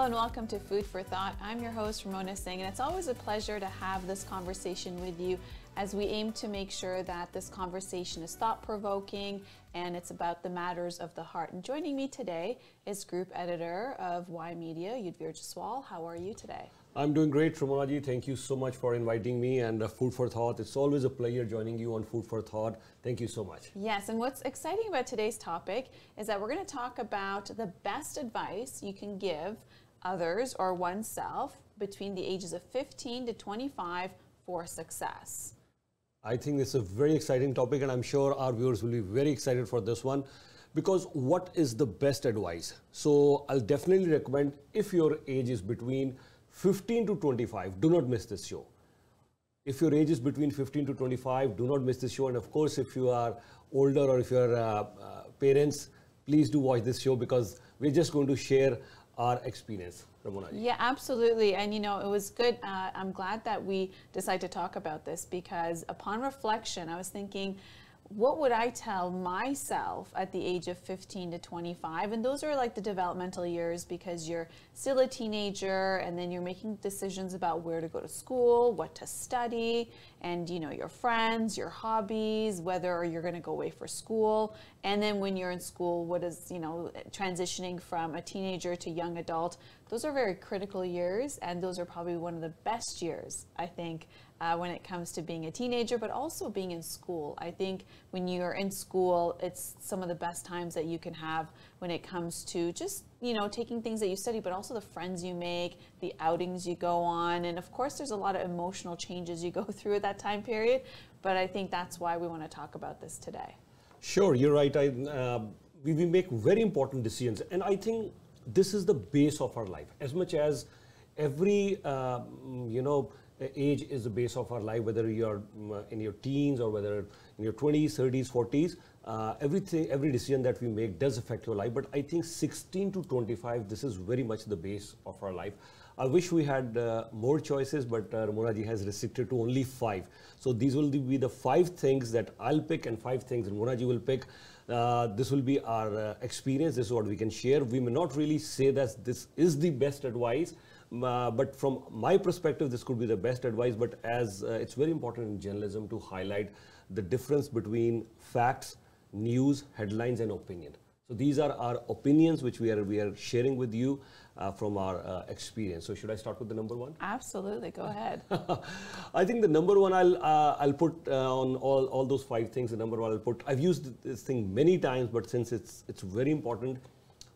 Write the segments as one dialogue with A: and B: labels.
A: Hello and welcome to Food for Thought. I'm your host, Ramona Singh, and it's always a pleasure to have this conversation with you as we aim to make sure that this conversation is thought-provoking and it's about the matters of the heart. And joining me today is Group Editor of Y Media, Yudhvir Jaswal. How are you today?
B: I'm doing great, Ramona ji. Thank you so much for inviting me and Food for Thought. It's always a pleasure joining you on Food for Thought. Thank you so much.
A: Yes, and what's exciting about today's topic is that we're going to talk about the best advice you can give others or oneself between the ages of 15 to 25 for success.
B: I think it's a very exciting topic, and I'm sure our viewers will be very excited for this one, because what is the best advice? So I'll definitely recommend, if your age is between 15 to 25, do not miss this show. If your age is between 15 to 25, do not miss this show. And of course, if you are older or if you're parents, please do watch this show, because we're just going to share our experience. Ramona.
A: Yeah, absolutely. And you know, it was good. I'm glad that we decided to talk about this, because upon reflection, I was thinking, what would I tell myself at the age of 15 to 25? And those are like the developmental years, because you're still a teenager and then you're making decisions about where to go to school, what to study, and you know, your friends, your hobbies, whether you're going to go away for school. And then when you're in school, what is, you know, transitioning from a teenager to young adult, those are very critical years, and those are probably one of the best years, I think, when it comes to being a teenager, but also being in school. I think when you're in school, it's some of the best times that you can have when it comes to just, you know, taking things that you study, but also the friends you make, the outings you go on. And of course, there's a lot of emotional changes you go through at that time period. But I think that's why we want to talk about this today.
B: Sure, you're right. We make very important decisions. And I think this is the base of our life. As much as every, age is the base of our life, whether you're in your teens or whether in your 20s, 30s, 40s, every decision that we make does affect your life. But I think 16 to 25, this is very much the base of our life. I wish we had more choices, but Ramona ji has restricted to only 5. So these will be the 5 things that I'll pick and 5 things Ramona ji will pick. This will be our experience. This is what we can share. We may not really say that this is the best advice, but from my perspective, this could be the best advice. But as it's very important in journalism to highlight the difference between facts, news, headlines, and opinion. So these are our opinions, which we are sharing with you from our experience. So should I start with the number 1?
A: Absolutely, go ahead.
B: I think the number 1 I'll put on all those 5 things. The number 1 I'll put. I've used this thing many times, but since it's very important,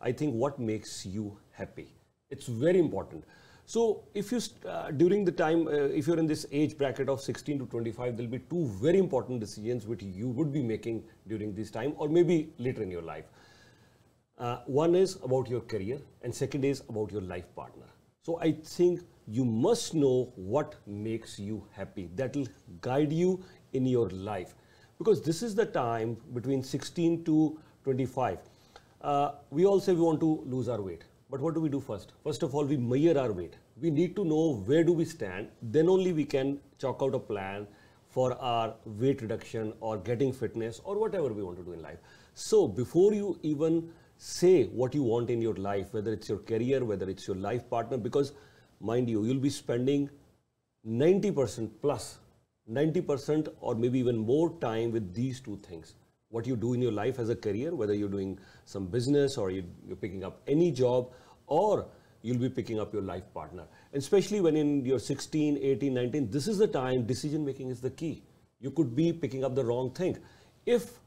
B: I think what makes you happy. It's very important. So if you, during the time, if you're in this age bracket of 16 to 25, there'll be 2 very important decisions which you would be making during this time, or maybe later in your life. One is about your career, and second is about your life partner. So I think you must know what makes you happy. That will guide you in your life, because this is the time between 16 to 25. We all say we want to lose our weight. But what do we do first? First of all, we measure our weight. We need to know where do we stand. Then only we can chalk out a plan for our weight reduction or getting fitness or whatever we want to do in life. So before you even say what you want in your life, whether it's your career, whether it's your life partner, because mind you, you'll be spending 90% plus, 90% or maybe even more time with these 2 things. What you do in your life as a career, whether you're doing some business or you're picking up any job, or you'll be picking up your life partner. And especially when in your 16, 18, 19, this is the time decision making is the key. You could be picking up the wrong thing. If,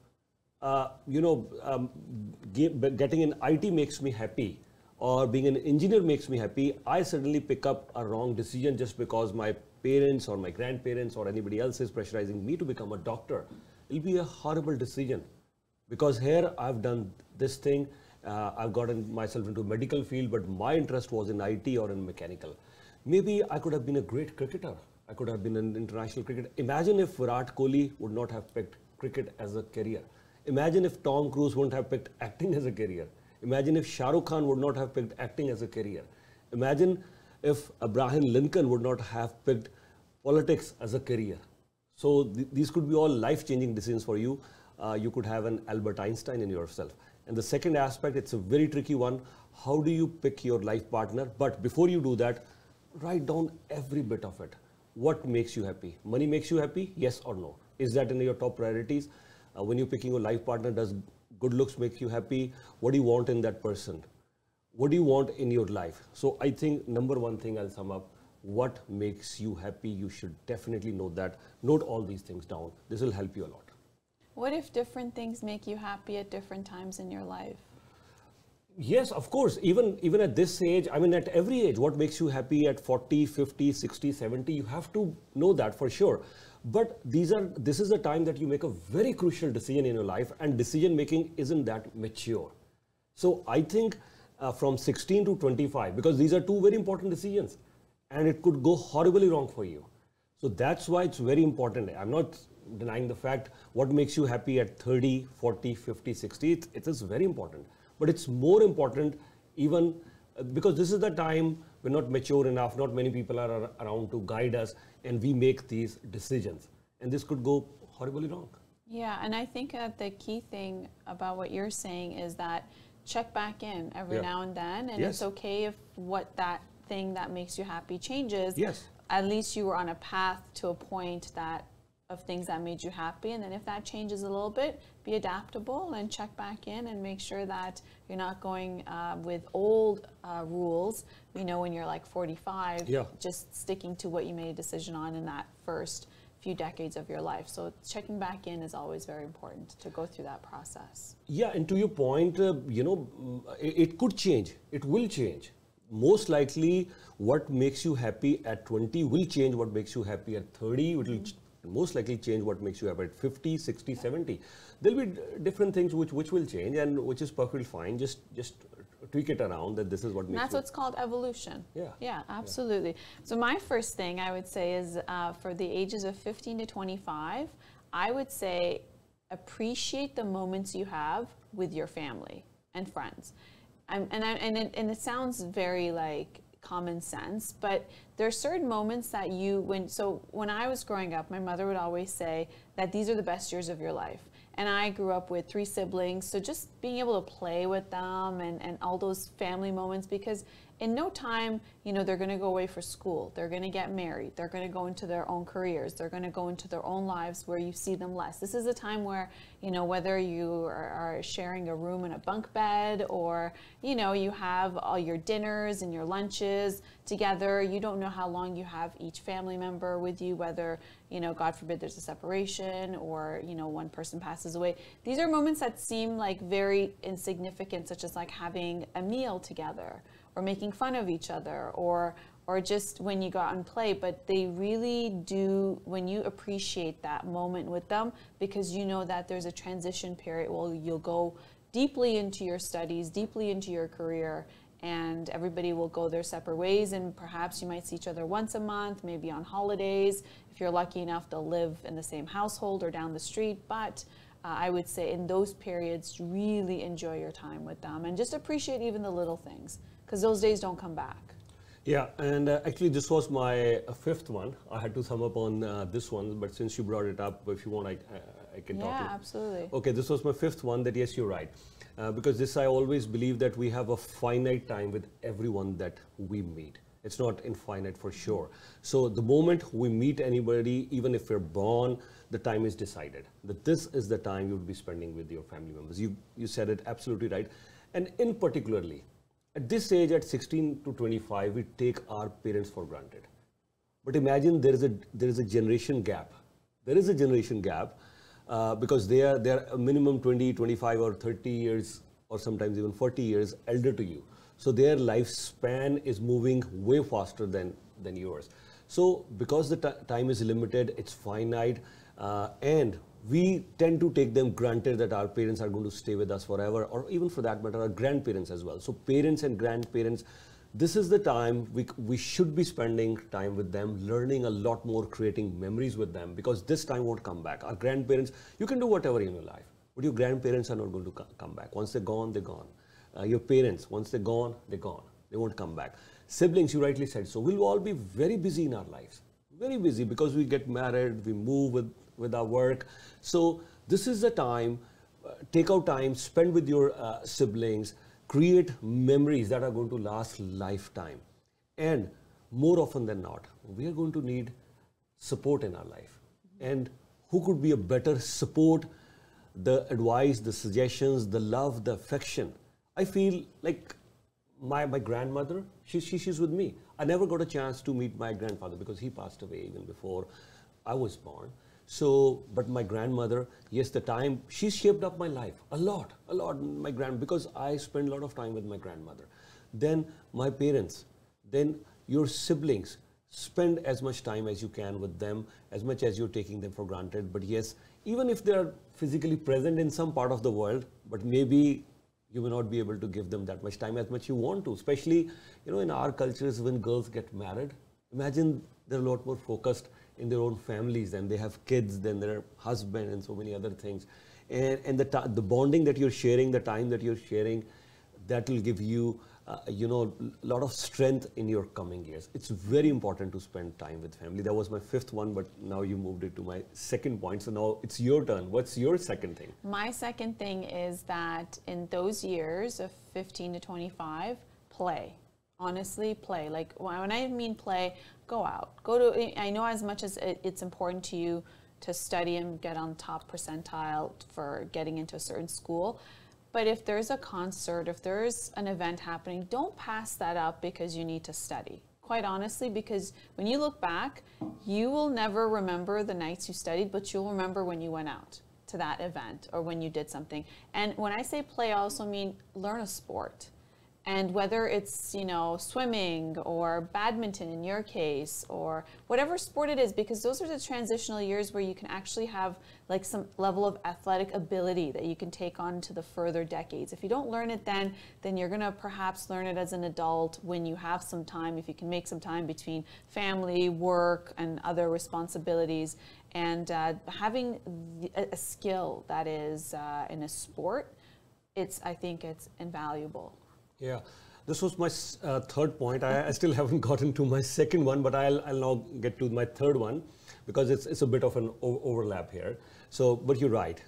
B: getting an IT makes me happy, or being an engineer makes me happy, I suddenly pick up a wrong decision just because my parents or my grandparents or anybody else is pressurizing me to become a doctor. It'll be a horrible decision, because here I've done this thing, I've gotten myself into medical field, but my interest was in IT or in mechanical. Maybe I could have been a great cricketer. I could have been an international cricketer. Imagine if Virat Kohli would not have picked cricket as a career. Imagine if Tom Cruise wouldn't have picked acting as a career. Imagine if Shah Rukh Khan would not have picked acting as a career. Imagine if Abraham Lincoln would not have picked politics as a career. So these could be all life-changing decisions for you. You could have an Albert Einstein in yourself. And the second aspect, it's a very tricky one. how do you pick your life partner? But before you do that, write down every bit of it. What makes you happy? Money makes you happy? Yes or no? Is that in your top priorities? When you're picking your life partner, does good looks make you happy? What do you want in that person? What do you want in your life? So I think number one thing I'll sum up, what makes you happy? You should definitely note that. Note all these things down. This will help you a lot.
A: What if different things make you happy at different times in your life?
B: Yes, of course. Even at this age, I mean, at every age, what makes you happy at 40, 50, 60, 70, you have to know that for sure. But this is the time that you make a very crucial decision in your life, and decision making isn't that mature. So I think from 16 to 25, because these are two very important decisions, and it could go horribly wrong for you. So that's why it's very important. I'm not denying the fact what makes you happy at 30, 40, 50, 60. It is very important. But it's more important even because this is the time we're not mature enough, not many people are around to guide us, and we make these decisions. And this could go horribly wrong.
A: Yeah, and I think that the key thing about what you're saying is that check back in every now and then, and it's okay if what that thing that makes you happy changes.
B: Yes.
A: At least you were on a path to a point of things that made you happy, and then if that changes a little bit, be adaptable and check back in and make sure that you're not going with old rules, you know, when you're like 45, just sticking to what you made a decision on in that first few decades of your life. So checking back in is always very important to go through that process. Yeah,
B: and to your point, you know, it could change. It will change. Most likely, what makes you happy at 20 will change what makes you happy at 30. It will most likely change what makes you happy at 50, 60, 70. There'll be different things which will change, and which is perfectly fine. Just tweak it around that this is what makes you.
A: That's what's called evolution.
B: Yeah,
A: absolutely. So my first thing I would say is for the ages of 15 to 25, I would say appreciate the moments you have with your family and friends. And it sounds very like common sense, but there are certain moments that when I was growing up, my mother would always say that these are the best years of your life. And I grew up with 3 siblings, so just being able to play with them and all those family moments, because in no time, you know, they're going to go away for school, they're going to get married, they're going to go into their own careers, they're going to go into their own lives where you see them less. This is a time where, you know, whether you are sharing a room in a bunk bed, or, you know, you have all your dinners and your lunches together, you don't know how long you have each family member with you, whether, you know, God forbid there's a separation, or, you know, one person passes away. These are moments that seem like very insignificant, such as like having a meal together, or making fun of each other, or just when you go out and play. But they really do, when you appreciate that moment with them, because you know that there's a transition period where you'll go deeply into your studies, deeply into your career, and everybody will go their separate ways, and perhaps you might see each other once a month, maybe on holidays. If you're lucky enough, they'll live in the same household or down the street. But I would say in those periods, really enjoy your time with them and just appreciate even the little things, because those days don't come back.
B: Yeah, and actually this was my 5th one. I had to sum up on this one, but since you brought it up, if you want, I can talk to you.
A: Yeah, absolutely.
B: Okay, this was my 5th one, that yes, you're right. Because this, I always believe that we have a finite time with everyone that we meet. It's not infinite for sure. So the moment we meet anybody, even if we're born, the time is decided. That this is the time you'll be spending with your family members. You said it absolutely right. And in particularly, at this age, at 16 to 25, we take our parents for granted. But imagine there is a generation gap. There is a generation gap because they are a minimum 20, 25 or 30 years, or sometimes even 40 years elder to you. So their lifespan is moving way faster than yours. So because the time is limited, it's finite, and we tend to take them granted that our parents are going to stay with us forever, or even for that matter, our grandparents as well. So parents and grandparents, this is the time we should be spending time with them, learning a lot more, creating memories with them, because this time won't come back. Our grandparents, you can do whatever in your life, but your grandparents are not going to come back. Once they're gone, they're gone. Your parents, once they're gone, they're gone. They won't come back. Siblings, you rightly said, so we'll all be very busy in our lives. Very busy, because we get married, we move with our work. So this is the time, take out time, spend with your siblings, create memories that are going to last lifetime. And more often than not, we are going to need support in our life. And who could be a better support, the advice, the suggestions, the love, the affection? I feel like my grandmother, she's with me. I never got a chance to meet my grandfather because he passed away even before I was born. So, but my grandmother, yes, she shaped up my life a lot, because I spend a lot of time with my grandmother. Then my parents, then your siblings, spend as much time as you can with them, as much as you're taking them for granted. But yes, even if they're physically present in some part of the world, but maybe you may not be able to give them that much time as much you want to, especially, in our cultures when girls get married. Imagine they're a lot more focused in their own families, and they have kids, then their husband, and so many other things. And the bonding that you're sharing, the time that you're sharing, that will give you, a lot of strength in your coming years. It's very important to spend time with family. That was my fifth one, but now you moved it to my second point. So now it's your turn. What's your second thing?
A: My second thing is that in those years of 15 to 25, play. Honestly, play. Like when I mean play, go out. I know as much as it's important to you to study and get on top percentile for getting into a certain school, but if there's a concert, if there's an event happening, don't pass that up because you need to study. Quite honestly, because when you look back, you will never remember the nights you studied, but you'll remember when you went out to that event or when you did something. And when I say play, I also mean learn a sport. And whether it's, swimming or badminton in your case, or whatever sport it is, because those are the transitional years where you can actually have like some level of athletic ability that you can take on to the further decades. If you don't learn it then you're going to perhaps learn it as an adult when you have some time, if you can make some time between family, work, and other responsibilities. And having a skill that is in a sport, I think it's invaluable.
B: Yeah, this was my third point. I still haven't gotten to my second one, but I'll now get to my third one because it's a bit of an overlap here. So, but you're right.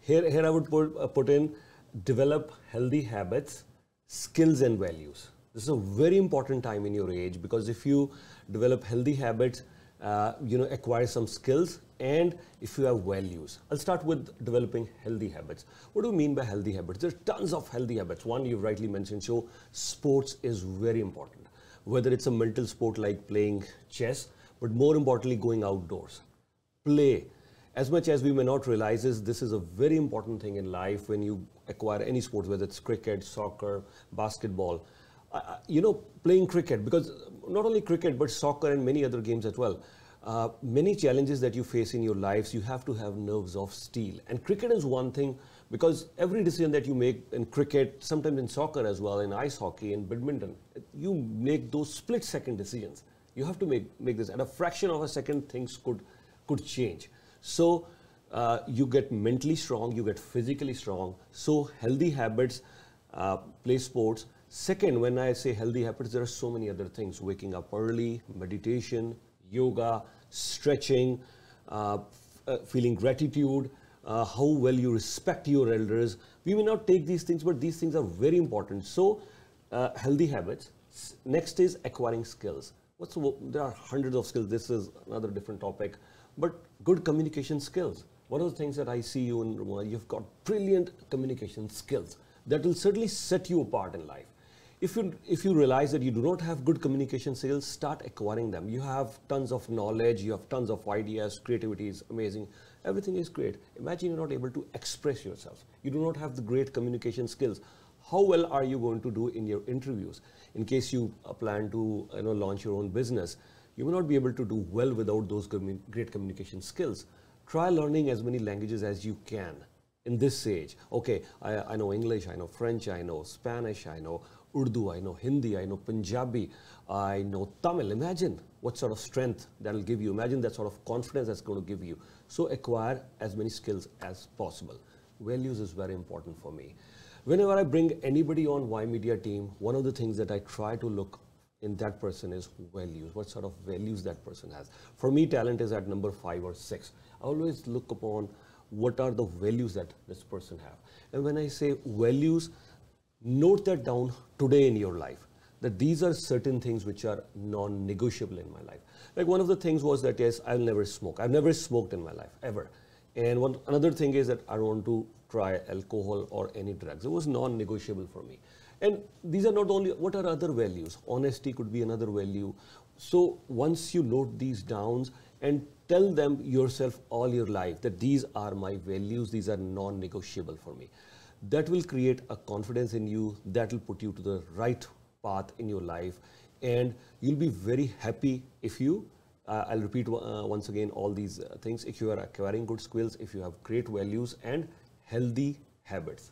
B: Here I would put in develop healthy habits, skills and values. This is a very important time in your age because if you develop healthy habits, acquire some skills, and if you have values. I'll start with developing healthy habits. What do you mean by healthy habits? There's tons of healthy habits. One, you've rightly mentioned, so sports is very important. Whether it's a mental sport like playing chess, but more importantly, going outdoors. Play. As much as we may not realize this is a very important thing in life when you acquire any sport, whether it's cricket, soccer, basketball. Playing cricket, because not only cricket, but soccer and many other games as well. Many challenges that you face in your lives, you have to have nerves of steel. And cricket is one thing, because every decision that you make in cricket, sometimes in soccer as well, in ice hockey, in badminton, you make those split-second decisions. You have to make this. At a fraction of a second, things could change. So you get mentally strong, you get physically strong. So healthy habits, play sports. Second, when I say healthy habits, there are so many other things. Waking up early, meditation, yoga, stretching, feeling gratitude, how well you respect your elders. We may not take these things, but these things are very important. So, healthy habits. Next is acquiring skills. There are hundreds of skills. This is another different topic. But good communication skills. One of the things that I see you in Ramona, you've got brilliant communication skills that will certainly set you apart in life. If you realize that you do not have good communication skills, start acquiring them. You have tons of knowledge, you have tons of ideas, creativity is amazing. Everything is great. Imagine you're not able to express yourself. You do not have the great communication skills. How well are you going to do in your interviews? In case you plan to launch your own business, you will not be able to do well without those great communication skills. Try learning as many languages as you can in this age. Okay, I know English, I know French, I know Spanish, I know Urdu, I know Hindi, I know Punjabi, I know Tamil. Imagine what sort of strength that will give you. Imagine that sort of confidence that's going to give you. So acquire as many skills as possible. Values is very important for me. Whenever I bring anybody on Y Media team, one of the things that I try to look in that person is values. What sort of values that person has. For me, talent is at number 5 or 6. I always look upon what are the values that this person have. And when I say values, note that down today in your life, that these are certain things which are non-negotiable in my life. Like one of the things was that, yes, I'll never smoke. I've never smoked in my life, ever. And another thing is that I don't want to try alcohol or any drugs. It was non-negotiable for me. And these are not only, what are other values? Honesty could be another value. So once you note these down and tell them yourself all your life that these are my values, these are non-negotiable for me. That will create a confidence in you, that will put you to the right path in your life, and you'll be very happy if you, I'll repeat once again all these things, if you are acquiring good skills, if you have great values and healthy habits.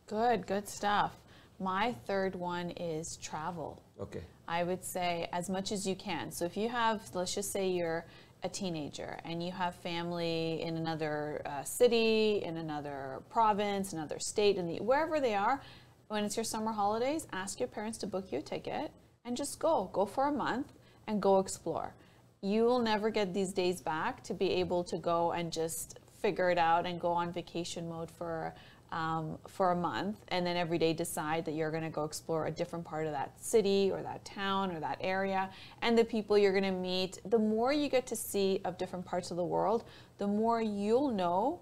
A: Good stuff. My third one is travel.
B: Okay.
A: I would say as much as you can. So if you have, let's just say you're a teenager and you have family in another city, in another province, another state, wherever they are, when it's your summer holidays, ask your parents to book you a ticket and just go for a month and go explore. You will never get these days back to be able to go and just figure it out and go on vacation mode for a month and then every day decide that you're going to go explore a different part of that city or that town or that area, and the people you're going to meet. The more you get to see of different parts of the world, the more you'll know.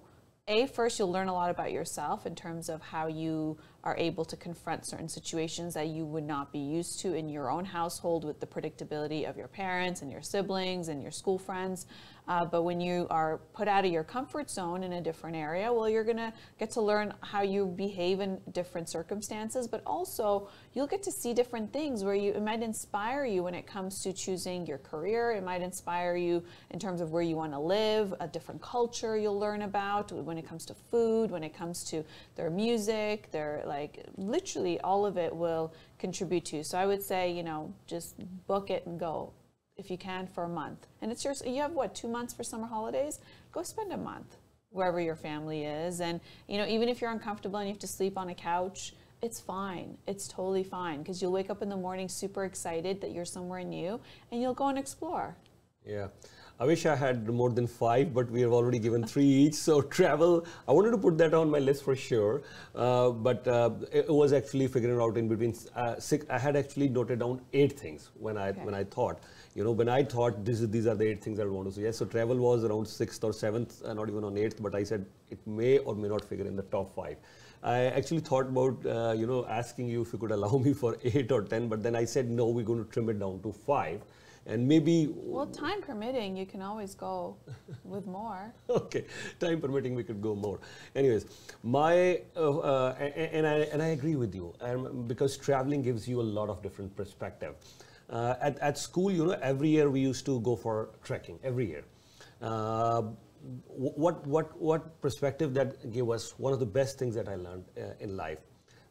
A: First, you'll learn a lot about yourself in terms of how you are able to confront certain situations that you would not be used to in your own household with the predictability of your parents and your siblings and your school friends. But when you are put out of your comfort zone in a different area, well, you're going to get to learn how you behave in different circumstances, but also you'll get to see different things where it might inspire you when it comes to choosing your career. It might inspire you in terms of where you want to live, a different culture you'll learn about when it comes to food, when it comes to their music, their literally all of it will contribute to. So I would say, just book it and go. If you can, for a month. And it's yours. You have what, 2 months for summer holidays? Go spend a month wherever your family is. And even if you're uncomfortable and you have to sleep on a couch, it's fine. It's totally fine, because you'll wake up in the morning super excited that you're somewhere new and you'll go and explore.
B: Yeah. I wish I had more than 5, but we have already given 3 each. So travel, I wanted to put that on my list for sure. But it was actually figuring out in between 6. I had actually noted down 8 things when I thought. When I thought these are the 8 things I want to say. Yes, so travel was around 6th or 7th, not even on 8th, but I said it may or may not figure in the top 5. I actually thought about, asking you if you could allow me for 8 or 10, but then I said, no, we're going to trim it down to 5. And maybe...
A: Well, time permitting, you can always go with more.
B: Okay, time permitting, we could go more. Anyways, and I agree with you, because traveling gives you a lot of different perspective. At school, every year we used to go for trekking, every year. What perspective that gave us, one of the best things that I learned in life,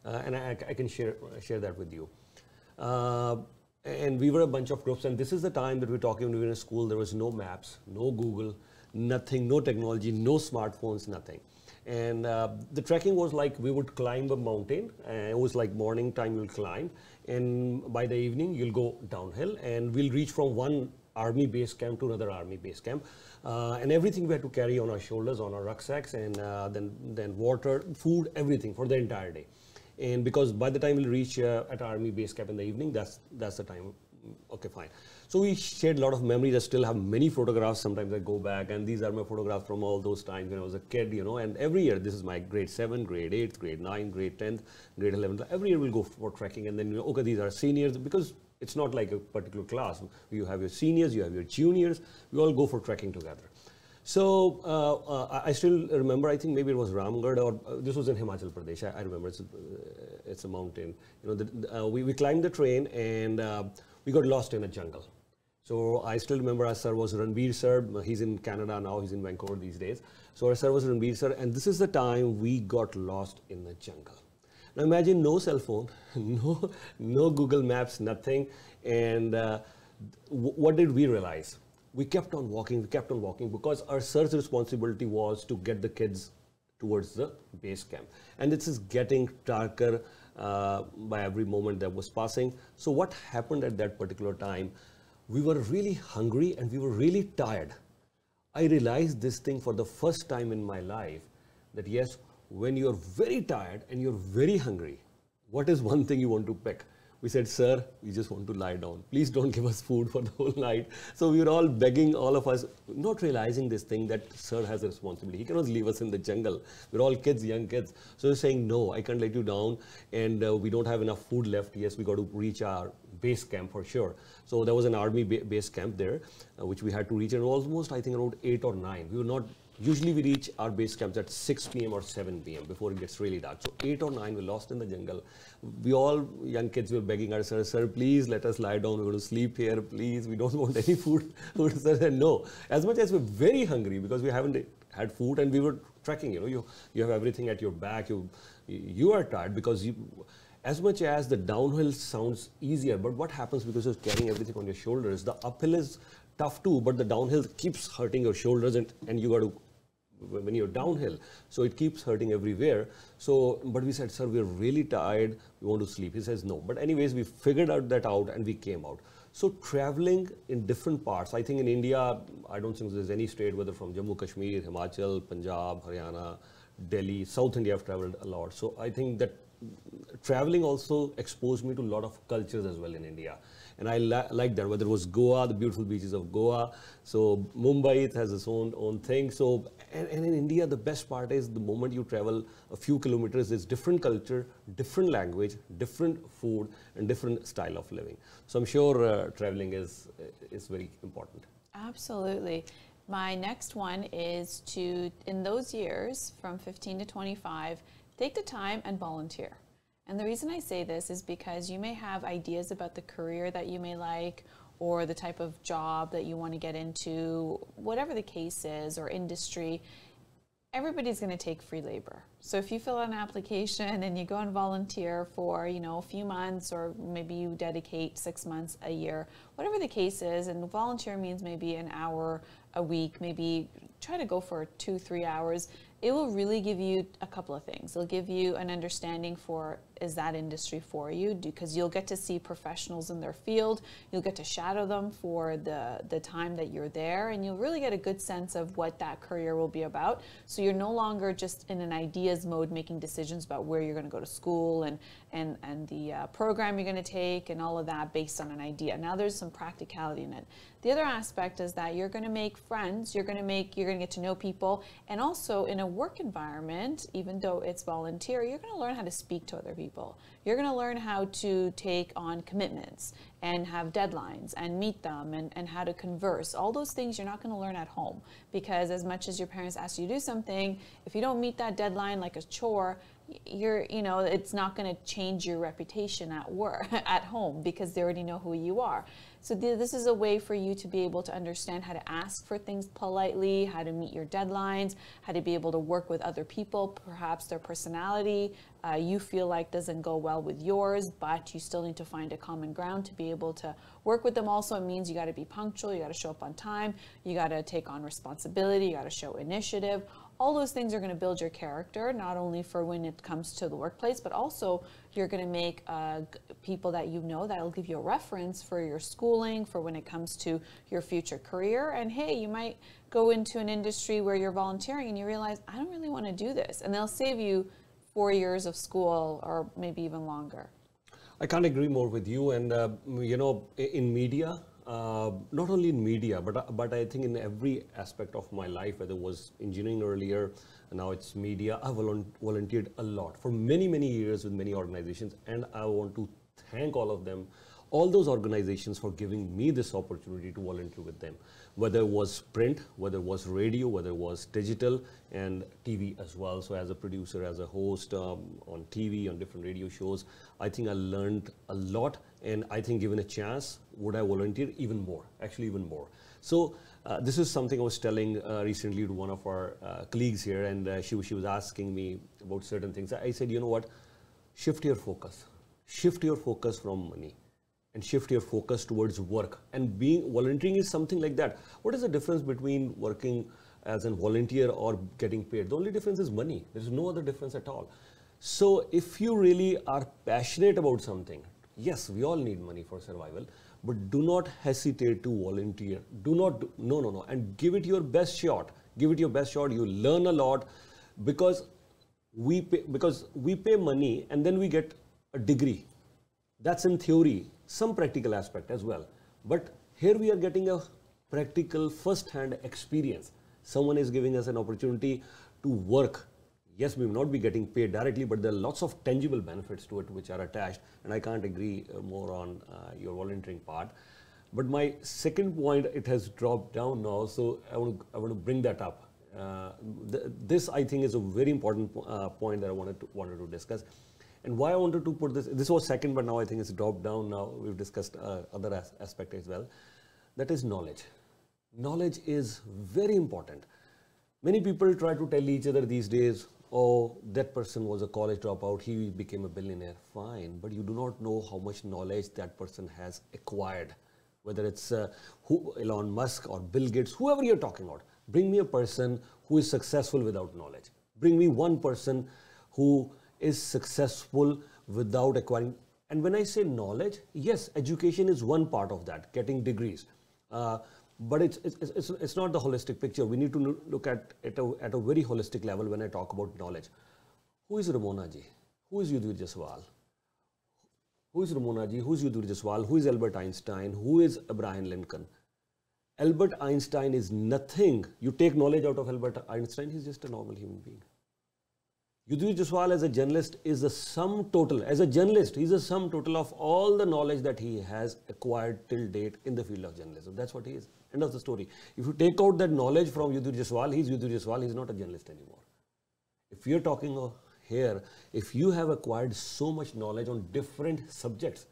B: and I can share that with you. And we were a bunch of groups, and this is the time that we're talking when we were in school. There was no maps, no Google, nothing, no technology, no smartphones, nothing. And the trekking was like we would climb a mountain. It was like morning time you'll climb, and by the evening you'll go downhill, and we'll reach from one army base camp to another army base camp. And everything we had to carry on our shoulders, on our rucksacks, and then water, food, everything for the entire day. And because by the time we'll reach at army base camp in the evening, that's the time. Okay, fine. So we shared a lot of memories. I still have many photographs. Sometimes I go back, and these are my photographs from all those times when I was a kid, and every year, this is my grade 7, grade 8, grade 9, grade 10th, grade 11th. Every year we'll go for trekking, and then, okay, these are seniors, because it's not like a particular class. You have your seniors, you have your juniors, we all go for trekking together. So I still remember, I think maybe it was Ramgarh, or this was in Himachal Pradesh. I remember it's a mountain. We climbed the train, and we got lost in a jungle. So I still remember our sir was Ranbir sir. He's in Canada now. He's in Vancouver these days. So our sir was Ranbir sir, and this is the time we got lost in the jungle. Now imagine no cell phone, no Google Maps, nothing. And what did we realize? We kept on walking, because our sir's responsibility was to get the kids towards the base camp. And this is getting darker by every moment that was passing. So what happened at that particular time? We were really hungry and we were really tired. I realized this thing for the first time in my life, that yes, when you're very tired and you're very hungry, what is one thing you want to pick? We said, sir, we just want to lie down. Please don't give us food for the whole night. So we were all begging, all of us, not realizing this thing that sir has a responsibility. He cannot leave us in the jungle. We're all kids, young kids. So we're saying, no, I can't let you down. And we don't have enough food left. Yes, we got to reach our base camp for sure. So there was an army base camp there, which we had to reach. And almost, I think, around 8 or 9. We were not. Usually we reach our base camps at 6 p.m. or 7 p.m. before it gets really dark. So 8 or 9, we're lost in the jungle. We all, young kids, were begging our sir, sir, please let us lie down. We're going to sleep here, please. We don't want any food. Sir said, no. As much as we're very hungry because we haven't had food and we were trekking, you have everything at your back. You are tired because as much as the downhill sounds easier, but what happens because you're carrying everything on your shoulders, the uphill is tough too, but the downhill keeps hurting your shoulders and you got to, when you're downhill, so it keeps hurting everywhere. So, but we said, sir, we're really tired, we want to sleep. He says, no. But anyways, we figured that out and we came out. So traveling in different parts, I think in India, I don't think there's any state, whether from Jammu, Kashmir, Himachal, Punjab, Haryana, Delhi, South India, I've traveled a lot. So I think that traveling also exposed me to a lot of cultures as well in India. And I like that, whether it was Goa, the beautiful beaches of Goa. So Mumbai, it has its own thing. So, and in India, the best part is the moment you travel a few kilometers, it's different culture, different language, different food, and different style of living. So I'm sure traveling is very important.
A: Absolutely. My next one is to, in those years from 15 to 25, take the time and volunteer. And the reason I say this is because you may have ideas about the career that you may like or the type of job that you want to get into, whatever the case is, or industry. Everybody's going to take free labor. So if you fill out an application and you go and volunteer for, a few months, or maybe you dedicate 6 months, a year, whatever the case is, and volunteer means maybe an hour a week, maybe try to go for 2-3 hours. It will really give you a couple of things. It'll give you an understanding for, is that industry for you? Because you'll get to see professionals in their field. You'll get to shadow them for the time that you're there, and you'll really get a good sense of what that career will be about. So you're no longer just in an ideas mode making decisions about where you're going to go to school and the program you're going to take and all of that based on an idea. Now there's some practicality in it. The other aspect is that you're going to make friends, you're going to get to know people, and also in a work environment, even though it's volunteer, you're going to learn how to speak to other people. You're going to learn how to take on commitments and have deadlines and meet them and how to converse. All those things you're not going to learn at home, because as much as your parents ask you to do something, if you don't meet that deadline like a chore, it's not going to change your reputation at work, at home, because they already know who you are. So this is a way for you to be able to understand how to ask for things politely, how to meet your deadlines, how to be able to work with other people. Perhaps their personality you feel like doesn't go well with yours, but you still need to find a common ground to be able to work with them. Also, it means you got to be punctual, you got to show up on time, you got to take on responsibility, you got to show initiative. All those things are going to build your character, not only for when it comes to the workplace, but also you're going to make people that you know that will give you a reference for your schooling, for when it comes to your future career. And hey, you might go into an industry where you're volunteering and you realize, I don't really want to do this. And they'll save you 4 years of school or maybe even longer.
B: I can't agree more with you. And, in media, not only in media, but I think in every aspect of my life, whether it was engineering earlier, and now it's media, I volunteered a lot for many, many years with many organizations. And I want to thank all of them, all those organizations, for giving me this opportunity to volunteer with them, whether it was print, whether it was radio, whether it was digital, and TV as well. So as a producer, as a host on TV, on different radio shows, I think I learned a lot. And I think given a chance, would I volunteer even more, actually even more. So this is something I was telling recently to one of our colleagues here, and she was asking me about certain things. I said, you know what, shift your focus from money and shift your focus towards work. And volunteering is something like that. What is the difference between working as a volunteer or getting paid? The only difference is money. There's no other difference at all. So if you really are passionate about something, yes, we all need money for survival, but do not hesitate to volunteer. No. And give it your best shot. Give it your best shot. You learn a lot, because we pay money and then we get a degree. That's in theory, some practical aspect as well. But here we are getting a practical first-hand experience. Someone is giving us an opportunity to work. Yes, we will not be getting paid directly, but there are lots of tangible benefits to it which are attached. And I can't agree more on your volunteering part. But my second point, it has dropped down now, so I want to bring that up. This, I think, is a very important point that I wanted to discuss. And why I wanted to put this was second, but now I think it's dropped down now. We've discussed other aspects as well. That is knowledge. Knowledge is very important. Many people try to tell each other these days, oh, that person was a college dropout, he became a billionaire. Fine, but you do not know how much knowledge that person has acquired. Whether it's Elon Musk or Bill Gates, whoever you're talking about. Bring me a person who is successful without knowledge. Bring me one person who is successful without acquiring. And when I say knowledge, yes, education is one part of that, getting degrees. But it's not the holistic picture. We need to look at it at a very holistic level when I talk about knowledge. Who is Ramona ji? Who is Yudhvir Jaiswal? Who is Ramona ji? Who is Yudhvir Jaiswal? Who is Albert Einstein? Who is Abraham Lincoln? Albert Einstein is nothing. You take knowledge out of Albert Einstein, he's just a normal human being. Yudhvir Jaiswal as a journalist is the sum total. As a journalist, he's the sum total of all the knowledge that he has acquired till date in the field of journalism. That's what he is. End of the story. If you take out that knowledge from Yudhvir Jaiswal, he's Yudhvir Jaiswal, he's not a journalist anymore. If you're talking here, if you have acquired so much knowledge on different subjects,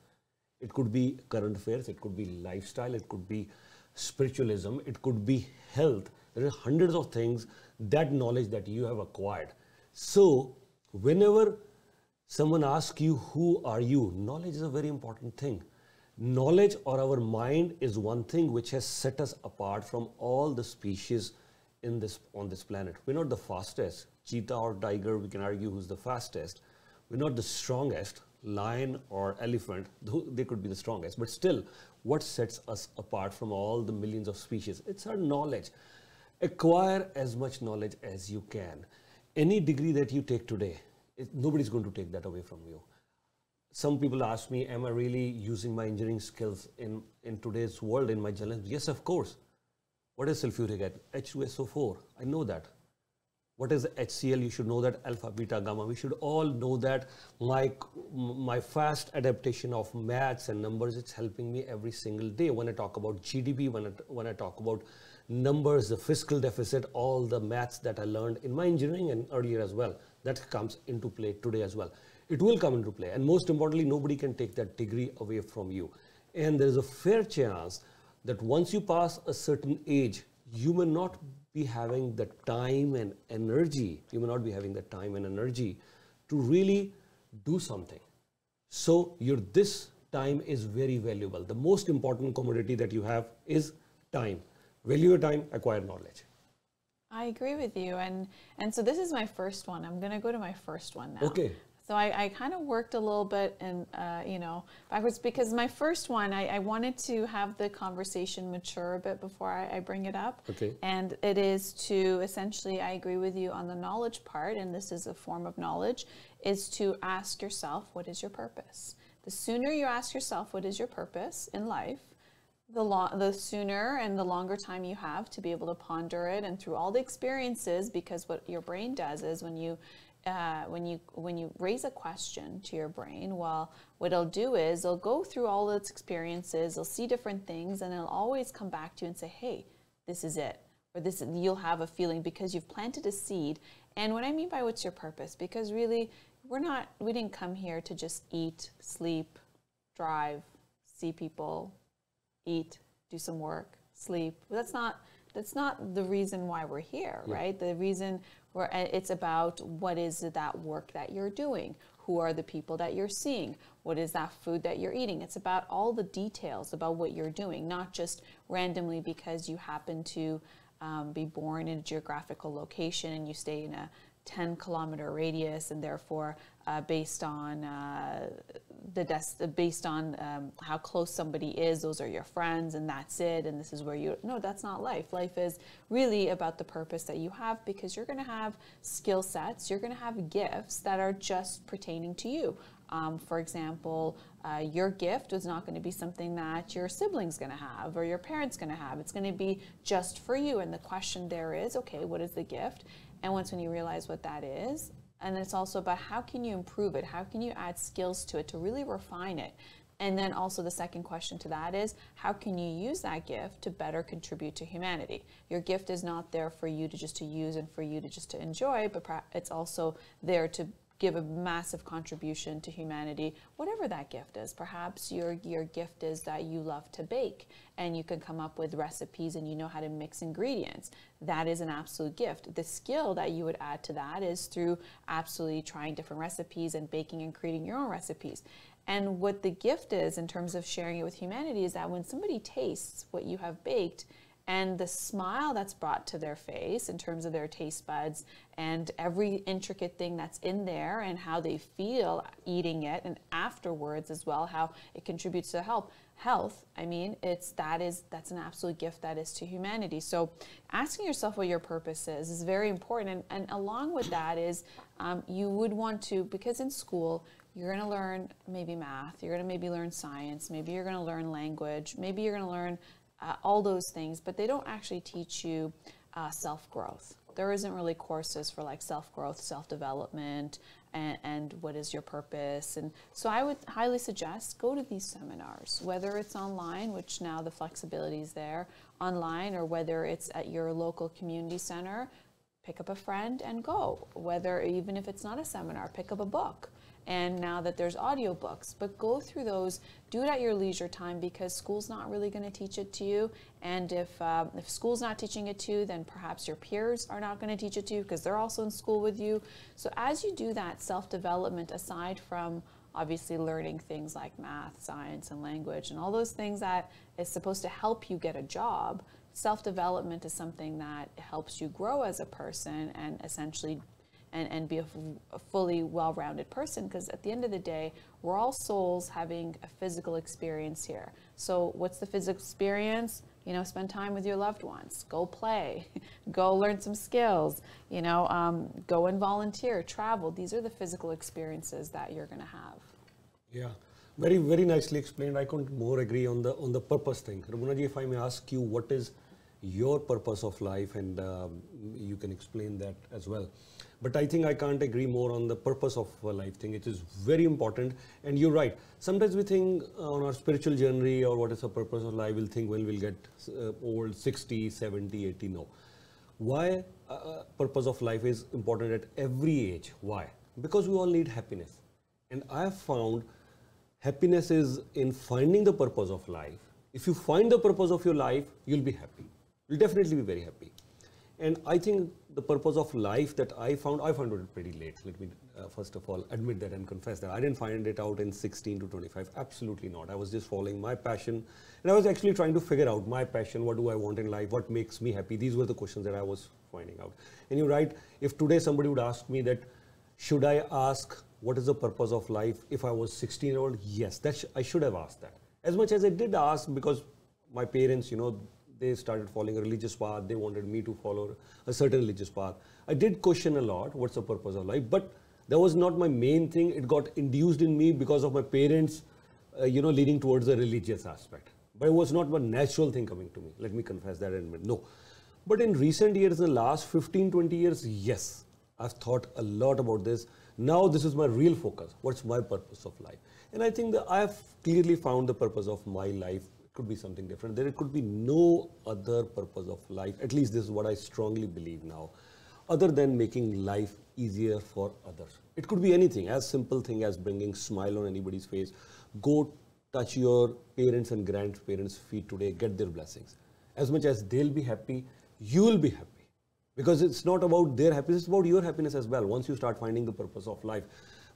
B: it could be current affairs, it could be lifestyle, it could be spiritualism, it could be health. There are hundreds of things, that knowledge that you have acquired. So, whenever someone asks you, who are you? Knowledge is a very important thing. Knowledge or our mind is one thing which has set us apart from all the species on this planet. We're not the fastest. Cheetah or tiger, we can argue who's the fastest. We're not the strongest. Lion or elephant, they could be the strongest. But still, what sets us apart from all the millions of species? It's our knowledge. Acquire as much knowledge as you can. Any degree that you take today, nobody's going to take that away from you. Some people ask me, am I really using my engineering skills in today's world, in my journalism? Yes, of course. What is sulfuric acid? H2SO4. I know that. What is HCl? You should know that. Alpha, beta, gamma. We should all know that. My fast adaptation of maths and numbers, it's helping me every single day. When I talk about GDP, when I talk about numbers, the fiscal deficit, all the maths that I learned in my engineering and earlier as well, that comes into play today as well. It will come into play. And most importantly, nobody can take that degree away from you. And there's a fair chance that once you pass a certain age, you may not be having the time and energy. You may not be having the time and energy to really do something. So this time is very valuable. The most important commodity that you have is time. Value your time, acquire knowledge.
A: I agree with you. And so this is my first one. I'm going to go to my first one now.
B: Okay.
A: So I kind of worked a little bit and, backwards because my first one, I wanted to have the conversation mature a bit before I bring it up.
B: Okay.
A: And it is to essentially, I agree with you on the knowledge part, and this is a form of knowledge, is to ask yourself, what is your purpose? The sooner you ask yourself, what is your purpose in life, the sooner and the longer time you have to be able to ponder it, and through all the experiences, because what your brain does is when you raise a question to your brain, well, what it'll do is it'll go through all its experiences, it'll see different things, and it'll always come back to you and say, hey, this is it. Or this, you'll have a feeling because you've planted a seed. And what I mean by what's your purpose, because really we didn't come here to just eat, sleep, drive, see people, eat, do some work, sleep. That's not the reason why we're here, right? The reason it's about what is that work that you're doing? Who are the people that you're seeing? What is that food that you're eating? It's about all the details about what you're doing, not just randomly because you happen to be born in a geographical location and you stay in a 10-kilometer radius, and therefore based on how close somebody is, those are your friends, and that's it, and this is where no, that's not life. Life is really about the purpose that you have, because you're going to have skill sets, you're going to have gifts that are just pertaining to you. For example, your gift is not going to be something that your sibling's going to have or your parents going to have. It's going to be just for you. And the question there is, okay, what is the gift? And once when you realize what that is, and then it's also about how can you improve it? How can you add skills to it to really refine it? And then also the second question to that is, how can you use that gift to better contribute to humanity? Your gift is not there for you to just to use and for you to just to enjoy, but it's also there to give a massive contribution to humanity, whatever that gift is. Perhaps your gift is that you love to bake and you can come up with recipes and you know how to mix ingredients. That is an absolute gift. The skill that you would add to that is through absolutely trying different recipes and baking and creating your own recipes. And what the gift is in terms of sharing it with humanity is that when somebody tastes what you have baked, and the smile that's brought to their face in terms of their taste buds and every intricate thing that's in there and how they feel eating it, and afterwards as well, how it contributes to health, I mean, that's an absolute gift that is to humanity. So asking yourself what your purpose is very important. And along with that is you would want to, because in school, you're going to learn maybe math, you're going to maybe learn science, maybe you're going to learn language, maybe you're going to learn all those things, but they don't actually teach you self-growth. There isn't really courses for like self-growth, self-development, and what is your purpose. And so I would highly suggest go to these seminars, whether it's online, which now the flexibility is there, online, or whether it's at your local community center, pick up a friend and go. Whether, even if it's not a seminar, pick up a book. And now that there's audiobooks, but go through those, do it at your leisure time, because school's not really going to teach it to you. And if school's not teaching it to you, then perhaps your peers are not going to teach it to you because they're also in school with you. So as you do that self-development, aside from obviously learning things like math, science, and language, and all those things that is supposed to help you get a job, self-development is something that helps you grow as a person and essentially and be a fully well-rounded person, because at the end of the day, we're all souls having a physical experience here. So what's the physical experience? You know, spend time with your loved ones, go play, go learn some skills, you know, go and volunteer, travel. These are the physical experiences that you're going to have.
B: Yeah, very, very nicely explained. I couldn't more agree on the purpose thing. Ramunaji, if I may ask you, what is your purpose of life? And you can explain that as well. But I think I can't agree more on the purpose of life thing. It is very important. And you're right. Sometimes we think on our spiritual journey or what is the purpose of life, we'll think when we'll get old, 60, 70, 80. No. Why purpose of life is important at every age? Why? Because we all need happiness. And I have found happiness is in finding the purpose of life. If you find the purpose of your life, you'll be happy. You'll definitely be very happy. And I think the purpose of life that I found it pretty late. Let me first of all admit that and confess that. I didn't find it out in 16 to 25. Absolutely not. I was just following my passion. And I was actually trying to figure out my passion. What do I want in life? What makes me happy? These were the questions that I was finding out. And you're right. If today somebody would ask me that, should I ask what is the purpose of life if I was 16-year-old? Yes, I should have asked that. As much as I did ask, because my parents, you know, they started following a religious path. They wanted me to follow a certain religious path. I did question a lot, what's the purpose of life? But that was not my main thing. It got induced in me because of my parents, you know, leaning towards the religious aspect. But it was not a natural thing coming to me. Let me confess that and admit, no. But in recent years, in the last 15, 20 years, yes, I've thought a lot about this. Now this is my real focus. What's my purpose of life? And I think that I've clearly found the purpose of my life. Could be something different. There could be no other purpose of life. At least this is what I strongly believe now, other than making life easier for others. It could be anything, as simple thing as bringing smile on anybody's face. Go touch your parents and grandparents' feet today, get their blessings. As much as they'll be happy, you will be happy. Because it's not about their happiness, it's about your happiness as well. Once you start finding the purpose of life,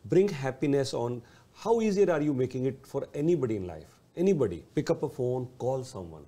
B: bring happiness on. How easier are you making it for anybody in life? Anybody, pick up a phone, call someone.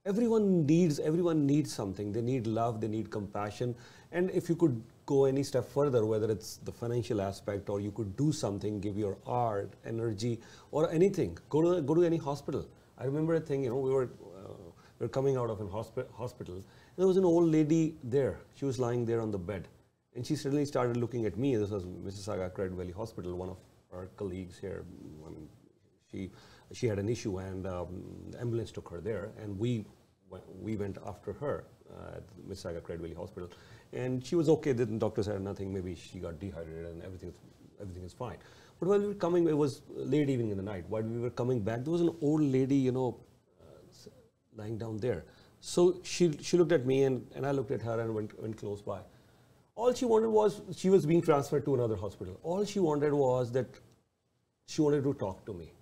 B: Everyone needs something. They need love, they need compassion. And if you could go any step further, whether it's the financial aspect or you could do something, give your art, energy, or anything, go to any hospital. I remember a thing, you know, we were coming out of a hospital. There was an old lady there. She was lying there on the bed. And she suddenly started looking at me. This was Mississauga Credit Valley Hospital, one of our colleagues here, she had an issue, and the ambulance took her there, and we went after her at Mississauga Craig Valley Hospital, and she was okay. The doctor said nothing. Maybe she got dehydrated, and everything is fine. But while we were coming, it was late evening in the night. While we were coming back, there was an old lady, lying down there. So she looked at me, and I looked at her and went close by. All she wanted was, she was being transferred to another hospital. All she wanted was that she wanted to talk to me.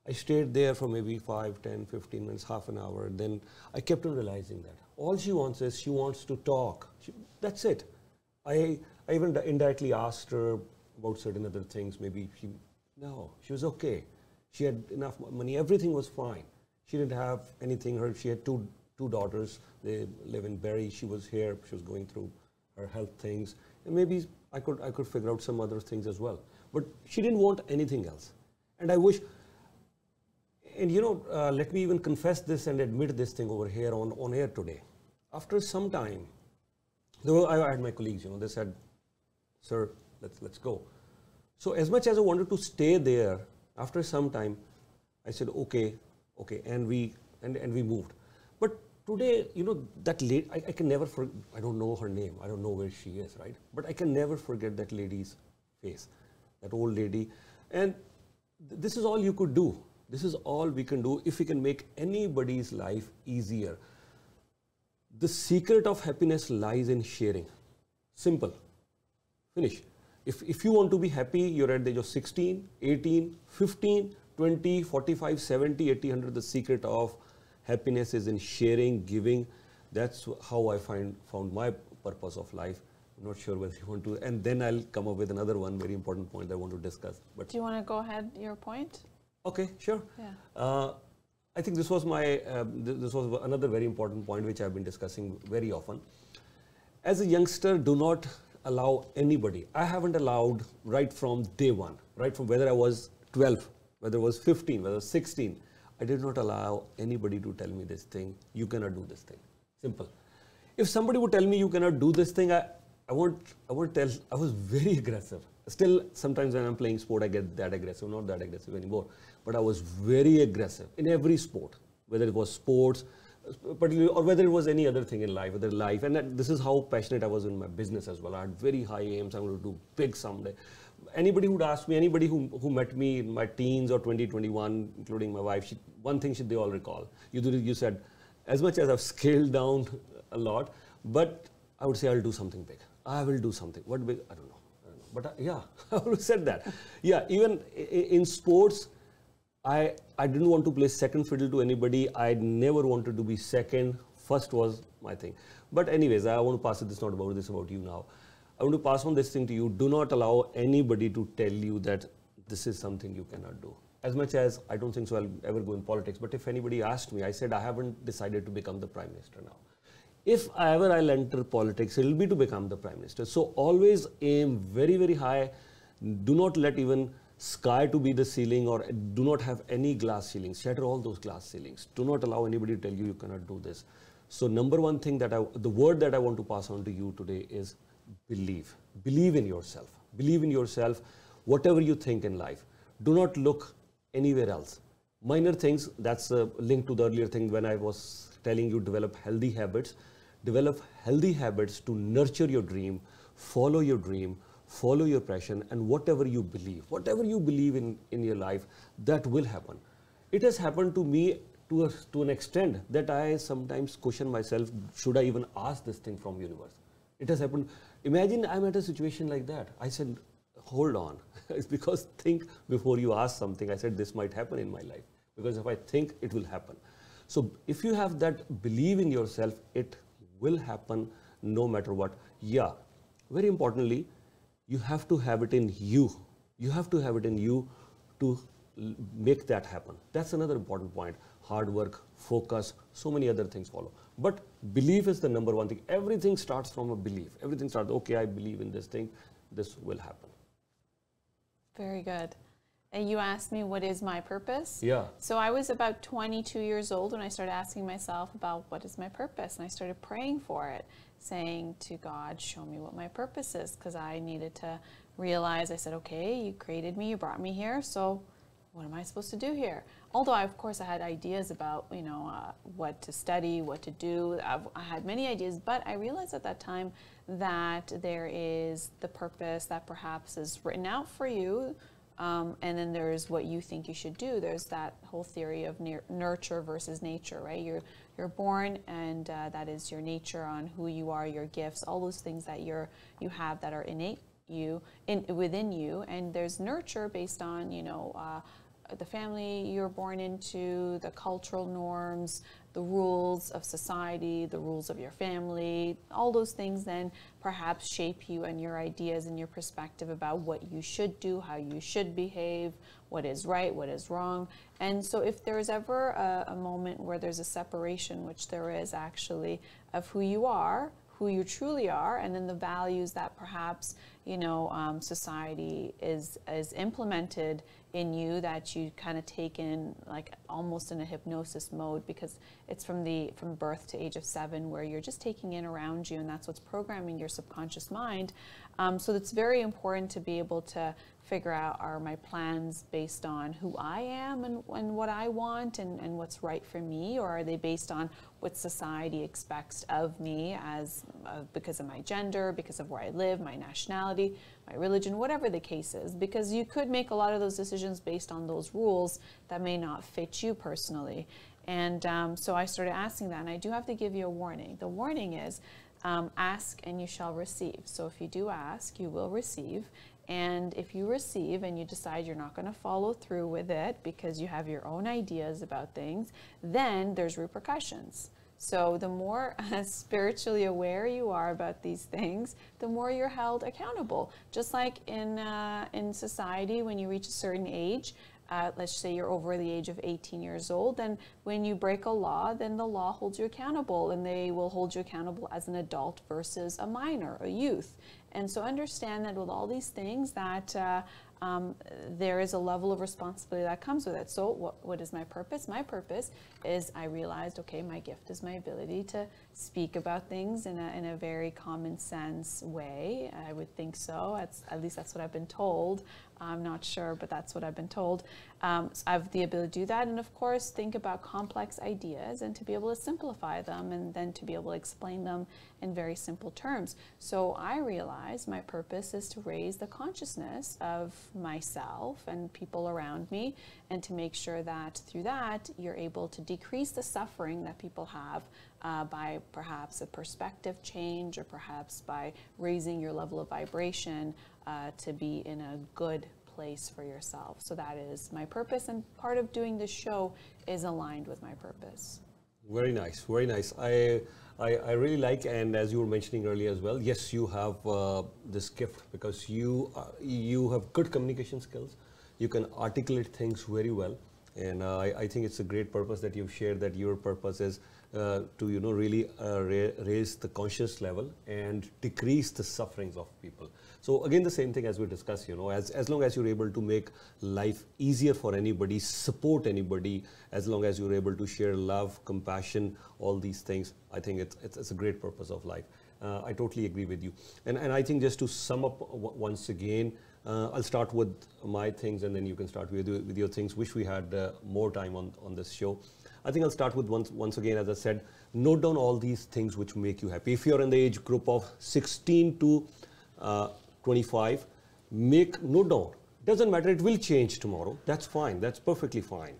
B: I stayed there for maybe 5, 10, 15 minutes, half an hour. Then I kept on realizing that all she wants is, she wants to talk. That's it. I even indirectly asked her about certain other things. Maybe she was okay. She had enough money. Everything was fine. She didn't have anything. She had two daughters. They live in Barrie. She was here. She was going through her health things. And maybe I could figure out some other things as well. But she didn't want anything else. And I wish, and let me even confess this and admit this thing over here on air today. After some time, I had my colleagues, they said, sir, let's go. So as much as I wanted to stay there, after some time, I said, okay, and we moved. But today, that lady, I can never forget, I don't know her name, I don't know where she is, right? But I can never forget that lady's face, that old lady. And this is all you could do. This is all we can do if we can make anybody's life easier. The secret of happiness lies in sharing. Simple. Finish. If you want to be happy, you're at the age of 16, 18, 15, 20, 45, 70, 80, 100. The secret of happiness is in sharing, giving. That's how I found my purpose of life. I'm not sure whether you want to, and then I'll come up with another one very important point that I want to discuss. But
A: do you want to go ahead, your point?
B: Okay, sure.
A: Yeah.
B: I think this was this was another very important point which I've been discussing very often. As a youngster, do not allow anybody. I haven't allowed right from day one, right from whether I was 12, whether I was 15, whether I was 16. I did not allow anybody to tell me this thing, you cannot do this thing. Simple. If somebody would tell me you cannot do this thing, I won't tell. I was very aggressive. Still, sometimes when I'm playing sport, I get that aggressive, not that aggressive anymore. But I was very aggressive in every sport, whether it was sports, particularly, or whether it was any other thing in life, whether life. And this is how passionate I was in my business as well. I had very high aims. I'm going to do big someday. Anybody who'd ask me, anybody who met me in my teens or 2021, including my wife, one thing they all recall. You said, as much as I've scaled down a lot, but I would say I'll do something big. I will do something. What big? I don't know. But yeah, I always said that. Yeah, even in sports, I didn't want to play second fiddle to anybody. I never wanted to be second. First was my thing. But anyways, I want to pass it. This is not about this, about you now. I want to pass on this thing to you. Do not allow anybody to tell you that this is something you cannot do. As much as I don't think so I'll ever go in politics, but if anybody asked me, I said I haven't decided to become the Prime Minister now. If ever I'll enter politics, it'll be to become the Prime Minister. So always aim very, very high. Do not let even sky to be the ceiling, or do not have any glass ceilings. Shatter all those glass ceilings. Do not allow anybody to tell you you cannot do this. So number one thing the word that I want to pass on to you today is believe. Believe in yourself. Believe in yourself, whatever you think in life. Do not look anywhere else. Minor things, that's a link to the earlier thing when I was telling you develop healthy habits. Develop healthy habits to nurture your dream, follow your dream, follow your passion, and whatever you believe in your life, that will happen. It has happened to me to an extent that I sometimes question myself, should I even ask this thing from universe? It has happened. Imagine I'm at a situation like that. I said, hold on. It's because think before you ask something. I said, this might happen in my life. Because if I think, it will happen. So if you have that belief in yourself, it will happen no matter what. Yeah, very importantly, you have to have it in you. You have to have it in you to make that happen. That's another important point. Hard work, focus, so many other things follow. But belief is the number one thing. Everything starts from a belief. Everything starts, okay, I believe in this thing, this will happen.
A: Very good. And you asked me, what is my purpose?
B: Yeah.
A: So I was about 22 years old when I started asking myself about what is my purpose. And I started praying for it, saying to God, show me what my purpose is, because I needed to realized, I said, okay, you created me, you brought me here, so what am I supposed to do here? Although, of course, I had ideas about, what to study, what to do. I had many ideas, but I realized at that time that there is the purpose that perhaps is written out for you, and then there's what you think you should do. There's that whole theory of nurture versus nature, right? You're born, and that is your nature on who you are, your gifts, all those things that you have that are innate within you, and there's nurture based on the family you're born into, the cultural norms, the rules of society, the rules of your family, all those things then perhaps shape you and your ideas and your perspective about what you should do, how you should behave, what is right, what is wrong. And so if there's ever a moment where there's a separation, which there is actually, of who you are, who you truly are, and then the values that perhaps society is implemented in you, that you kind of take in like almost in a hypnosis mode, because it's from birth to age of 7 where you're just taking in around you, and that's what's programming your subconscious mind. So it's very important to be able to figure out, are my plans based on who I am and what I want and what's right for me, or are they based on what society expects of me as because of my gender, because of where I live, my nationality, my religion, whatever the case is, because you could make a lot of those decisions based on those rules that may not fit you personally. And so I started asking that, and I do have to give you a warning. The warning is, ask and you shall receive. So if you do ask, you will receive. And if you receive and you decide you're not going to follow through with it because you have your own ideas about things, then there's repercussions. So the more spiritually aware you are about these things, the more you're held accountable. Just like in society, when you reach a certain age, let's say you're over the age of 18 years old, then when you break a law, then the law holds you accountable, and they will hold you accountable as an adult versus a minor, a youth. And so understand that with all these things that there is a level of responsibility that comes with it. So what is my purpose? My purpose is, I realized, okay, my gift is my ability to speak about things in a very common sense way. I would think so. At least that's what I've been told. I'm not sure, but that's what I've been told. So I have the ability to do that, and of course think about complex ideas and to be able to simplify them, and then to be able to explain them in very simple terms. So I realized my purpose is to raise the consciousness of myself and people around me, and to make sure that through that you're able to decrease the suffering that people have by perhaps a perspective change, or perhaps by raising your level of vibration to be in a good place for yourself. So that is my purpose, and part of doing this show is aligned with my purpose.
B: Very nice, very nice. I really like, and as you were mentioning earlier as well, yes, you have this gift because you have good communication skills. You can articulate things very well, and I think it's a great purpose that you've shared, that your purpose is to really raise the conscious level and decrease the sufferings of people. So again, the same thing as we discussed, as long as you're able to make life easier for anybody, support anybody, as long as you're able to share love, compassion, all these things, I think it's a great purpose of life. I totally agree with you. And I think just to sum up once again, I'll start with my things, and then you can start with your things. Wish we had more time on this show. I think I'll start with once again, as I said, note down all these things which make you happy. If you're in the age group of 16 to 25, note down. Doesn't matter, it will change tomorrow. That's fine, that's perfectly fine.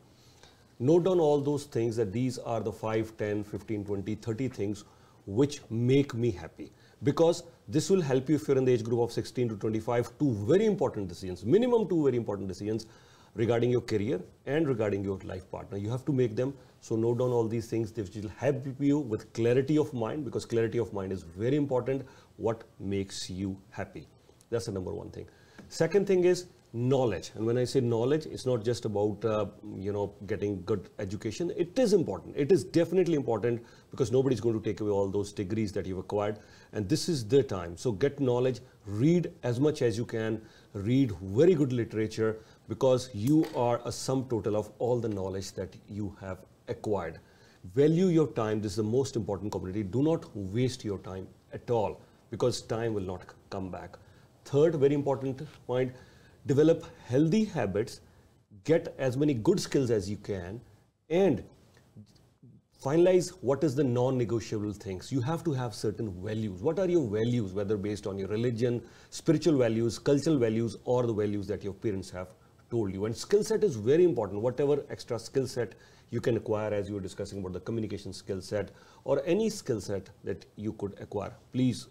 B: Note down all those things, that these are the 5, 10, 15, 20, 30 things which make me happy. Because this will help you if you're in the age group of 16 to 25, two very important decisions, minimum 2 very important decisions regarding your career and regarding your life partner. You have to make them. So note down all these things. This will help you with clarity of mind, because clarity of mind is very important. What makes you happy? That's the number one thing. Second thing is knowledge. And when I say knowledge, it's not just about getting good education. It is important. It is definitely important, because nobody's going to take away all those degrees that you've acquired. And this is the time. So get knowledge, read as much as you can, read very good literature, because you are a sum total of all the knowledge that you have acquired. Value your time. This is the most important commodity. Do not waste your time at all, because time will not come back. Third, very important point, develop healthy habits, get as many good skills as you can, and finalize what is the non-negotiable things. You have to have certain values. What are your values, whether based on your religion, spiritual values, cultural values, or the values that your parents have told you. And skill set is very important. Whatever extra skill set you can acquire, as you were discussing about the communication skill set, or any skill set that you could acquire, please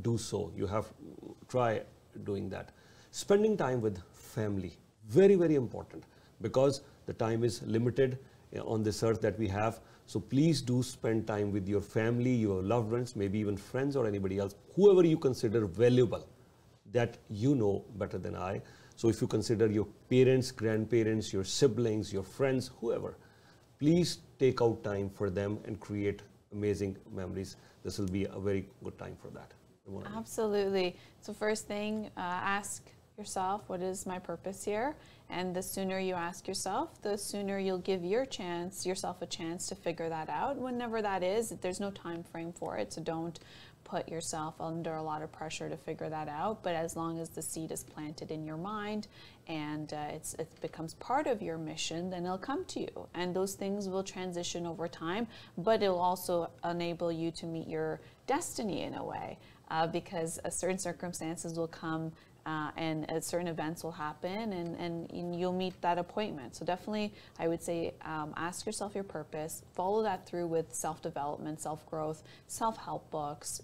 B: do so. You have try doing that. Spending time with family, very, very important, because the time is limited on this earth that we have. So please do spend time with your family, your loved ones, maybe even friends or anybody else, whoever you consider valuable, that you know better than I. So if you consider your parents, grandparents, your siblings, your friends, whoever, please take out time for them and create amazing memories. This will be a very good time for that.
A: Absolutely. So first thing, ask yourself, what is my purpose here? And the sooner you ask yourself, the sooner you'll give yourself a chance to figure that out. Whenever that is, there's no time frame for it, so don't put yourself under a lot of pressure to figure that out. But as long as the seed is planted in your mind and it becomes part of your mission, then it'll come to you. And those things will transition over time, but it'll also enable you to meet your destiny in a way, because certain circumstances will come and certain events will happen, and you'll meet that appointment. So definitely, I would say, ask yourself your purpose, follow that through with self-development, self-growth, self-help books,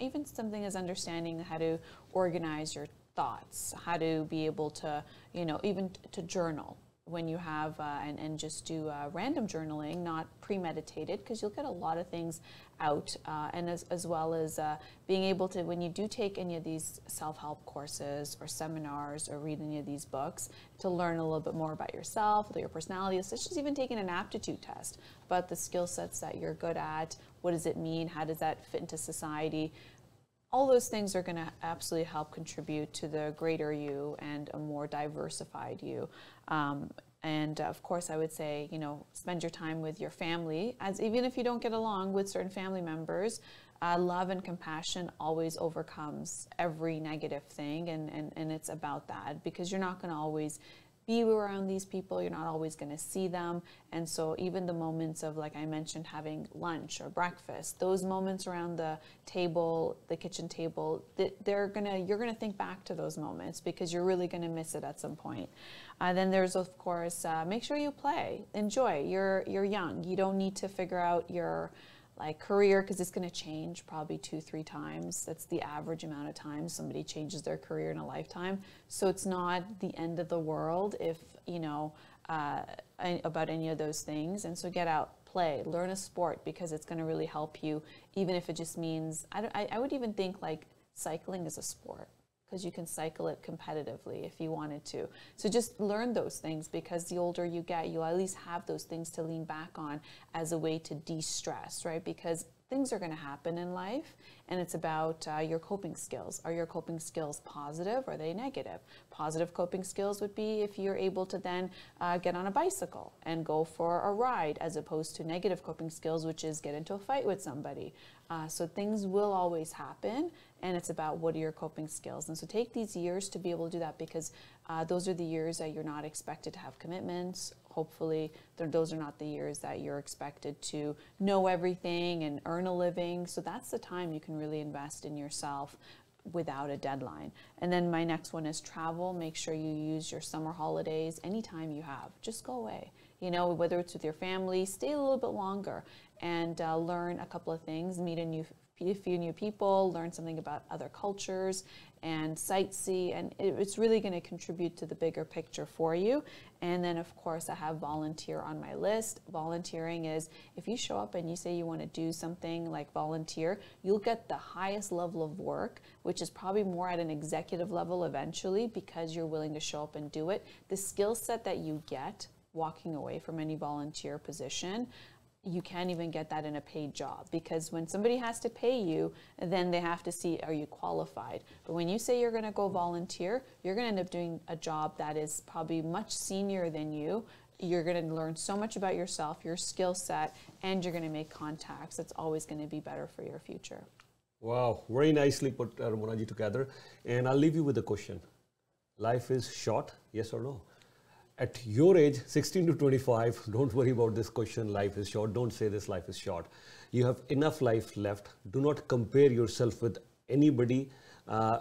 A: even something as understanding how to organize your thoughts, how to be able to, even to journal when you have, and just do random journaling, not premeditated, because you'll get a lot of things out, and as well as being able to, when you do take any of these self-help courses or seminars or read any of these books, to learn a little bit more about yourself, your personality, such as even taking an aptitude test about the skill sets that you're good at, what does it mean, how does that fit into society. All those things are going to absolutely help contribute to the greater you and a more diversified you. And of course, I would say, spend your time with your family, as even if you don't get along with certain family members, love and compassion always overcomes every negative thing. And it's about that, because you're not going to always be around these people, you're not always going to see them. And so even the moments of, like I mentioned, having lunch or breakfast, those moments around the table, the kitchen table, you're going to think back to those moments, because you're really going to miss it at some point. Then there's, of course, make sure you play, enjoy. You're young. You don't need to figure out your career, because it's going to change probably 2-3 times. That's the average amount of time somebody changes their career in a lifetime. So it's not the end of the world if, about any of those things. And so get out, play, learn a sport, because it's going to really help you, even if it just means, I would even think cycling is a sport, because you can cycle it competitively if you wanted to. So just learn those things, because the older you get, you'll at least have those things to lean back on as a way to de-stress, right? Because things are going to happen in life, and it's about your coping skills. Are your coping skills positive, or are they negative? Positive coping skills would be if you're able to then get on a bicycle and go for a ride, as opposed to negative coping skills, which is get into a fight with somebody. So things will always happen, and it's about what are your coping skills. And so take these years to be able to do that, because those are the years that you're not expected to have commitments. Hopefully, those are not the years that you're expected to know everything and earn a living. So that's the time you can really invest in yourself without a deadline. And then my next one is travel. Make sure you use your summer holidays anytime you have. Just go away. Whether it's with your family, stay a little bit longer and learn a couple of things, meet a few new people, learn something about other cultures, and sightsee, and it's really going to contribute to the bigger picture for you. And then, of course, I have volunteer on my list. Volunteering is, if you show up and you say you want to do something like volunteer, you'll get the highest level of work, which is probably more at an executive level eventually, because you're willing to show up and do it. The skill set that you get walking away from any volunteer position, you can't even get that in a paid job, because when somebody has to pay you, then they have to see, are you qualified? But when you say you're going to go volunteer, you're going to end up doing a job that is probably much senior than you. You're going to learn so much about yourself, your skill set, and you're going to make contacts. It's always going to be better for your future.
B: Wow, very nicely put, Ramona ji, together. And I'll leave you with a question. Life is short, yes or no? At your age, 16 to 25, don't worry about this question, life is short. Don't say this life is short. You have enough life left. Do not compare yourself with anybody.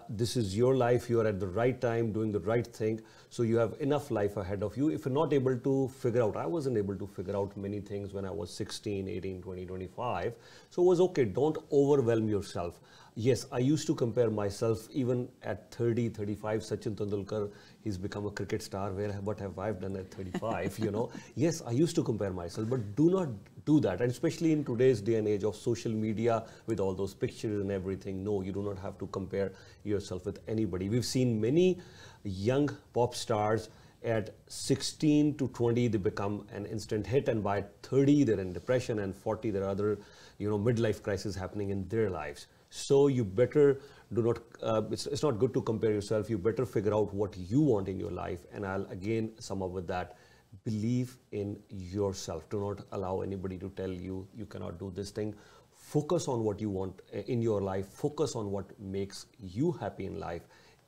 B: This is your life. You are at the right time, doing the right thing. So you have enough life ahead of you. If you're not able to figure out, I wasn't able to figure out many things when I was 16, 18, 20, 25. So it was okay. Don't overwhelm yourself. Yes, I used to compare myself even at 30, 35. Sachin Tendulkar, he's become a cricket star. What have I done at 35, you know? Yes, I used to compare myself, but do not do that. And especially in today's day and age of social media with all those pictures and everything, no, you do not have to compare yourself with anybody. We've seen many young pop stars at 16 to 20, they become an instant hit, and by 30, they're in depression, and 40, there are other, you know, midlife crises happening in their lives. So you better do not, it's not good to compare yourself. You better figure out what you want in your life. And I'll again sum up with that. Believe in yourself. Do not allow anybody to tell you you cannot do this thing. Focus on what you want in your life. Focus on what makes you happy in life.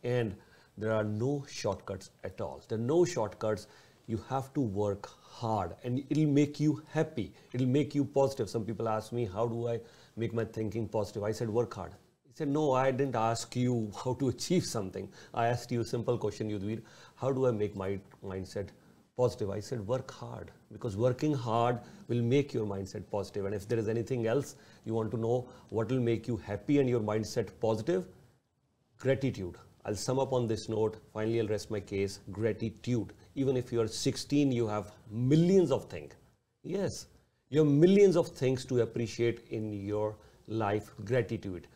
B: And there are no shortcuts at all. There are no shortcuts. You have to work hard and it'll make you happy. It'll make you positive. Some people ask me, how do I make my thinking positive? I said, work hard. He said, no, I didn't ask you how to achieve something. I asked you a simple question, Yudhvir, how do I make my mindset positive? I said, work hard, because working hard will make your mindset positive. And if there is anything else you want to know, what will make you happy and your mindset positive? Gratitude. I'll sum up on this note. Finally, I'll rest my case. Gratitude. Even if you're 16, you have millions of things. Yes, you have millions of things to appreciate in your life. Gratitude.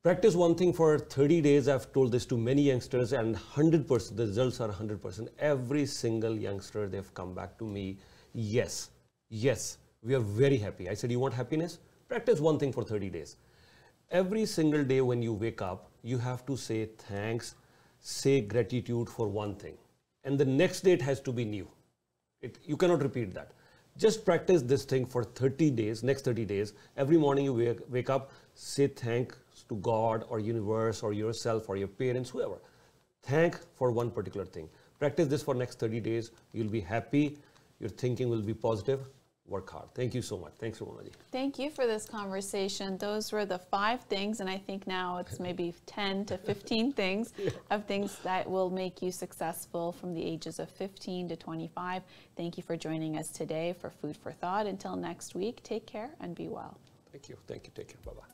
B: Practice one thing for 30 days. I've told this to many youngsters, and 100%, the results are 100%. Every single youngster, they've come back to me. Yes, we are very happy. I said, you want happiness? Practice one thing for 30 days. Every single day when you wake up, you have to say thanks, say gratitude for one thing. And the next day it has to be new. You cannot repeat that. Just practice this thing for 30 days, next 30 days. Every morning you wake up, say thanks to God or universe or yourself or your parents, whoever. Thank for one particular thing. Practice this for next 30 days. You'll be happy. Your thinking will be positive. Work hard. Thank you so much. Thanks, Ramona ji.
A: Thank you for this conversation. Those were the 5 things, and I think now it's maybe 10 to 15 things of things that will make you successful from the ages of 15 to 25. Thank you for joining us today for Food for Thought. Until next week, take care and be well.
B: Thank you. Thank you. Take care. Bye-bye.